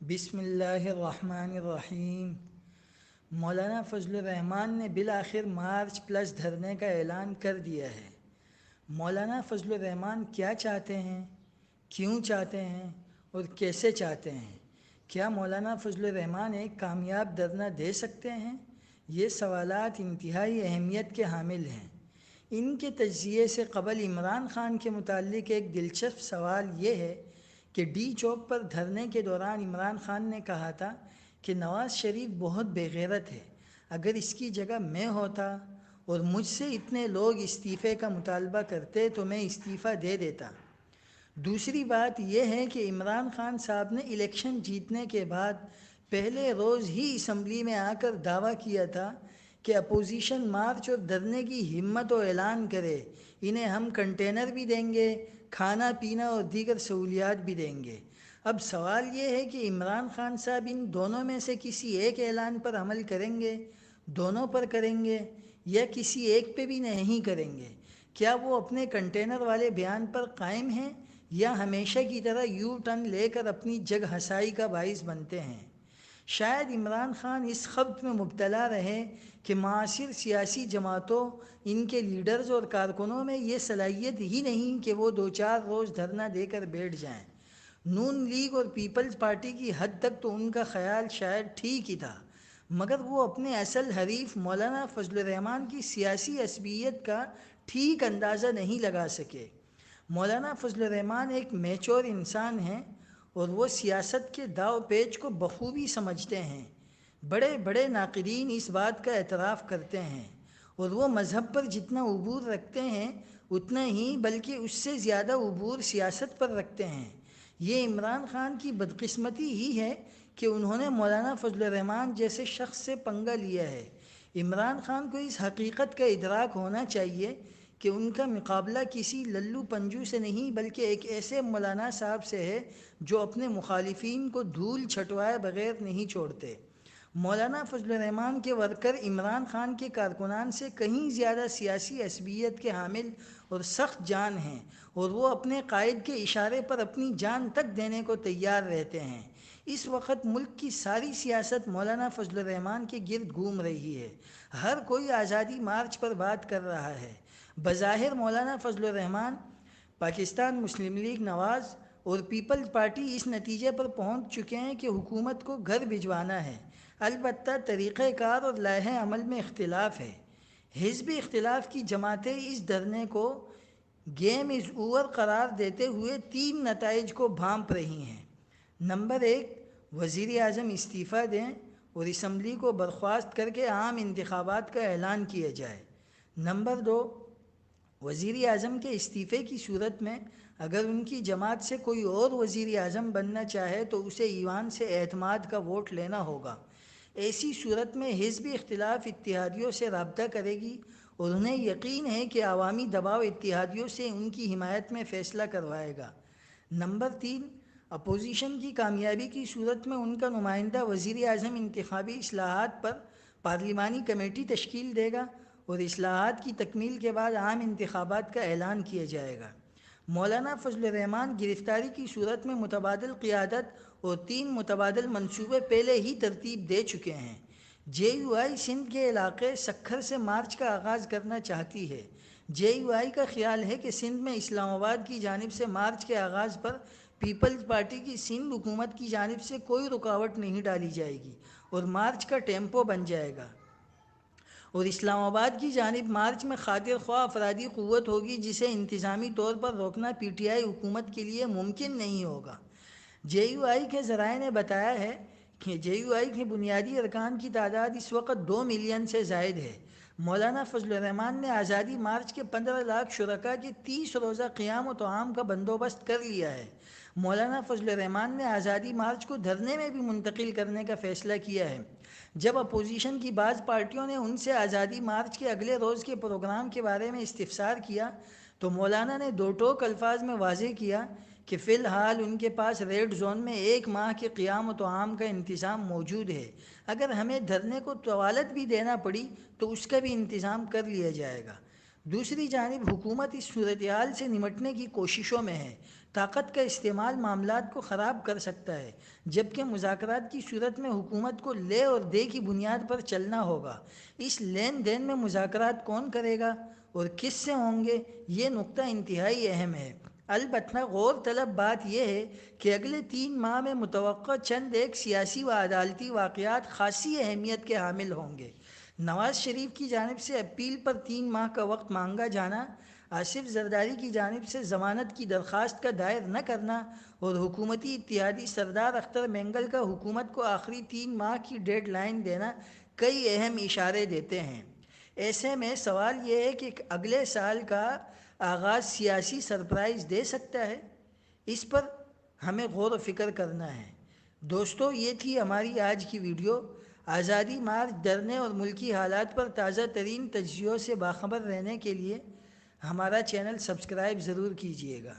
بسم اللہ الرحمن الرحیم۔ مولانا فضل الرحمان نے بالآخر مارچ پلس دھرنے کا اعلان کر دیا ہے۔ مولانا فضل الرحمان کیا چاہتے ہیں، کیوں چاہتے ہیں اور کیسے چاہتے ہیں؟ کیا مولانا فضل الرحمان ایک کامیاب دھرنا دے سکتے ہیں؟ یہ سوالات انتہائی اہمیت کے حامل ہیں۔ ان کے تجزیے سے قبل عمران خان کے متعلق ایک دلچسپ سوال یہ ہے کہ ڈی چوک پر دھرنے کے دوران عمران خان نے کہا تھا کہ نواز شریف بہت بے غیرت ہے، اگر اس کی جگہ میں ہوتا اور مجھ سے اتنے لوگ استعفے کا مطالبہ کرتے تو میں استعفیٰ دے دیتا۔ دوسری بات یہ ہے کہ عمران خان صاحب نے الیکشن جیتنے کے بعد پہلے روز ہی اسمبلی میں آ کر دعویٰ کیا تھا کہ اپوزیشن مارچ اور دھرنے کی ہمت و اعلان کرے، انہیں ہم کنٹینر بھی دیں گے، کھانا پینا اور دیگر سہولیات بھی دیں گے۔ اب سوال یہ ہے کہ عمران خان صاحب ان دونوں میں سے کسی ایک اعلان پر عمل کریں گے، دونوں پر کریں گے یا کسی ایک پہ بھی نہیں کریں گے؟ کیا وہ اپنے کنٹینر والے بیان پر قائم ہیں یا ہمیشہ کی طرح یو ٹرن لے کر اپنی جگ ہنسائی کا باعث بنتے ہیں؟ شاید عمران خان اس خبط میں مبتلا رہے کہ معاصر سیاسی جماعتوں، ان کے لیڈرز اور کارکنوں میں یہ صلاحیت ہی نہیں کہ وہ دو چار روز دھرنا دے کر بیٹھ جائیں۔ نون لیگ اور پیپلز پارٹی کی حد تک تو ان کا خیال شاید ٹھیک ہی تھا، مگر وہ اپنے اصل حریف مولانا فضل الرحمان کی سیاسی عصبیت کا ٹھیک اندازہ نہیں لگا سکے۔ مولانا فضل الرحمان ایک میچور انسان ہیں اور وہ سیاست کے داو پیچ کو بخوبی سمجھتے ہیں۔ بڑے بڑے ناقدین اس بات کا اعتراف کرتے ہیں، اور وہ مذہب پر جتنا عبور رکھتے ہیں اتنا ہی بلکہ اس سے زیادہ عبور سیاست پر رکھتے ہیں۔ یہ عمران خان کی بدقسمتی ہی ہے کہ انہوں نے مولانا فضل الرحمان جیسے شخص سے پنگا لیا ہے۔ عمران خان کو اس حقیقت کا ادراک ہونا چاہیے کہ ان کا مقابلہ کسی للو پنجو سے نہیں بلکہ ایک ایسے مولانا صاحب سے ہے جو اپنے مخالفین کو دھول چھٹوائے بغیر نہیں چھوڑتے۔ مولانا فضل الرحمان کے ورکر عمران خان کے کارکنان سے کہیں زیادہ سیاسی عصبیت کے حامل اور سخت جان ہیں، اور وہ اپنے قائد کے اشارے پر اپنی جان تک دینے کو تیار رہتے ہیں۔ اس وقت ملک کی ساری سیاست مولانا فضل الرحمان کے گرد گھوم رہی ہے۔ ہر کوئی آزادی مارچ پر بات کر رہا ہے۔ بظاہر مولانا فضل الرحمان، پاکستان مسلم لیگ نواز اور پیپلز پارٹی اس نتیجے پر پہنچ چکے ہیں کہ حکومت کو گھر بھجوانا ہے۔ البتہ طریقہ کار اور لائحہ عمل میں اختلاف ہے۔ حزبی اختلاف کی جماعتیں اس دھرنے کو گیم از اوور قرار دیتے ہوئے تین نتائج کو بھانپ رہی ہیں۔ نمبر ایک، وزیر اعظم استعفیٰ دیں اور اسمبلی کو برخواست کر کے عام انتخابات کا اعلان کیا جائے۔ نمبر دو، وزیر اعظم کے استعفے کی صورت میں اگر ان کی جماعت سے کوئی اور وزیر اعظم بننا چاہے تو اسے ایوان سے اعتماد کا ووٹ لینا ہوگا۔ ایسی صورت میں حزبی اختلاف اتحادیوں سے رابطہ کرے گی اور انہیں یقین ہے کہ عوامی دباؤ اتحادیوں سے ان کی حمایت میں فیصلہ کروائے گا۔ نمبر تین، اپوزیشن کی کامیابی کی صورت میں ان کا نمائندہ وزیر اعظم انتخابی اصلاحات پر پارلیمانی کمیٹی تشکیل دے گا اور اصلاحات کی تکمیل کے بعد عام انتخابات کا اعلان کیا جائے گا۔ مولانا فضل الرحمان گرفتاری کی صورت میں متبادل قیادت اور تین متبادل منصوبے پہلے ہی ترتیب دے چکے ہیں۔ جے یو آئی سندھ کے علاقے سکھر سے مارچ کا آغاز کرنا چاہتی ہے۔ جے یو آئی کا خیال ہے کہ سندھ میں اسلام آباد کی جانب سے مارچ کے آغاز پر پیپلز پارٹی کی سندھ حکومت کی جانب سے کوئی رکاوٹ نہیں ڈالی جائے گی اور مارچ کا ٹیمپو بن جائے گا، اور اسلام آباد کی جانب مارچ میں خاطر خواہ افرادی قوت ہوگی جسے انتظامی طور پر روکنا پی ٹی آئی حکومت کے لیے ممکن نہیں ہوگا۔ جے یو آئی کے ذرائع نے بتایا ہے کہ جے یو آئی کے بنیادی ارکان کی تعداد اس وقت 2 ملین سے زائد ہے۔ مولانا فضل الرحمان نے آزادی مارچ کے 15 لاکھ شرکاء کے 30 روزہ قیام و طعام کا بندوبست کر لیا ہے۔ مولانا فضل الرحمان نے آزادی مارچ کو دھرنے میں بھی منتقل کرنے کا فیصلہ کیا ہے۔ جب اپوزیشن کی بعض پارٹیوں نے ان سے آزادی مارچ کے اگلے روز کے پروگرام کے بارے میں استفسار کیا تو مولانا نے دو ٹوک الفاظ میں واضح کیا کہ فی الحال ان کے پاس ریڈ زون میں 1 ماہ کے قیام و طعام کا انتظام موجود ہے، اگر ہمیں دھرنے کو طوالت بھی دینا پڑی تو اس کا بھی انتظام کر لیا جائے گا۔ دوسری جانب حکومت اس صورتحال سے نمٹنے کی کوششوں میں ہے۔ طاقت کا استعمال معاملات کو خراب کر سکتا ہے، جبکہ مذاکرات کی صورت میں حکومت کو لے اور دے کی بنیاد پر چلنا ہوگا۔ اس لین دین میں مذاکرات کون کرے گا اور کس سے ہوں گے، یہ نقطہ انتہائی اہم ہے۔ البتہ غور طلب بات یہ ہے کہ اگلے 3 ماہ میں متوقع چند ایک سیاسی و عدالتی واقعات خاصی اہمیت کے حامل ہوں گے۔ نواز شریف کی جانب سے اپیل پر 3 ماہ کا وقت مانگا جانا، آصف زرداری کی جانب سے ضمانت کی درخواست کا دائر نہ کرنا اور حکومتی اتحادی سردار اختر مینگل کا حکومت کو آخری 3 ماہ کی ڈیڈ لائن دینا کئی اہم اشارے دیتے ہیں۔ ایسے میں سوال یہ ہے کہ اگلے سال کا آغاز سیاسی سرپرائز دے سکتا ہے؟ اس پر ہمیں غور و فکر کرنا ہے۔ دوستو، یہ تھی ہماری آج کی ویڈیو۔ آزادی مارچ، دھرنے اور ملکی حالات پر تازہ ترین تجزیوں سے باخبر رہنے کے لیے ہمارا چینل سبسکرائب ضرور کیجیے گا۔